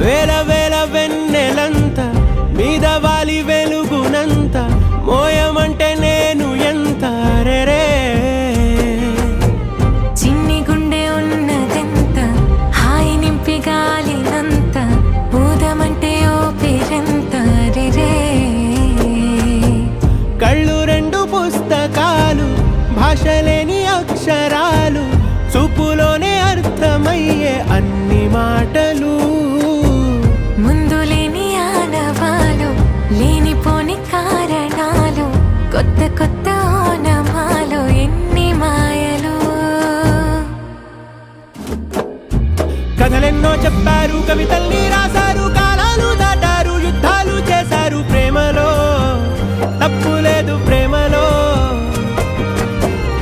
వేల వేల వెన్నెలంత మీద వాలి వెలుగునంత మోయమంటే నేను ఎంత రే చిన్ని గుండె ఉన్నదెంత హాయి నింపి గాలినంత ఊదమంటే ఓ పేరెంత రే కళ్ళు రెండు పుస్తకాలు భాష లేని అక్షరాలు చూపులోనే అర్థమయ్యే అన్ని మాటలు ముందు లేని ఆనవాలు లేనిపోని కారణాలు కొత్త కొత్త ఓనమాలు ఎన్ని మాయలు కథలెన్నో చెప్పారు కవితల్ని రాశారు కాలాలు దాటారు యుద్ధాలు చేశారు ప్రేమలో తప్పు లేదు ప్రేమలో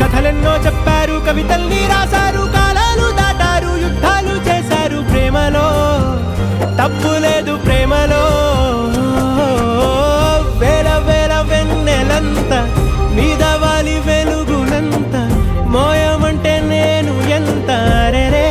కథలెన్నో చెప్పారు కవితల్ని రాశారు కాలాలు దాటారు యుద్ధాలు చేశారు ప్రేమలో తప్పు లేదు ప్రేమలో వేల వేల వెన్నెలంత మీద వాలి వెలుగునంత మోయమంటే నేను ఎంత రే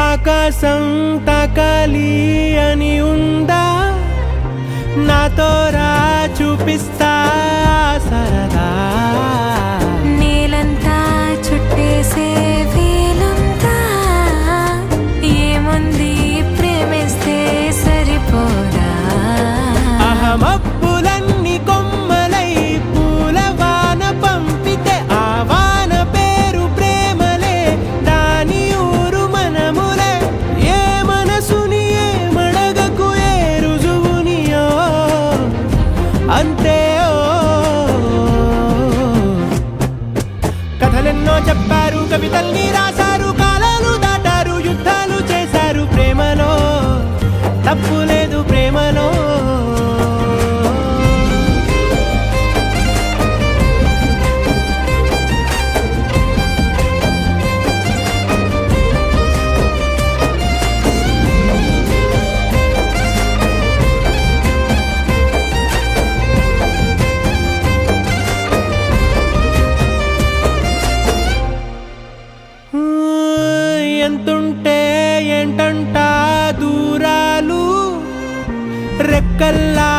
ఆకాశం తాకాలి అని ఉందా నాతో రా చూపిస్తా సరదా నేలంతా చుట్టేసే వీలుందా ఏముంది ప్రేమిస్తే సరిపోదా అహమప్పులన్నీ కొమ్మలై పూల వాన పంపితే ఆ వాన పేరు ప్రేమలే దాని ఊరు మనములే ఏ మనసుని ఏ మడగకు ఏ రుజువునియో అంతే కథలెన్నో చెప్పారు కవితల్ని రాశారు కాలాలు దాటారు యుద్ధాలు చేశారు ప్రేమలో తప్పు లేదు ప్రేమలో ఎంతుంటే ఏంటంట దూరాలు రెక్కల్లా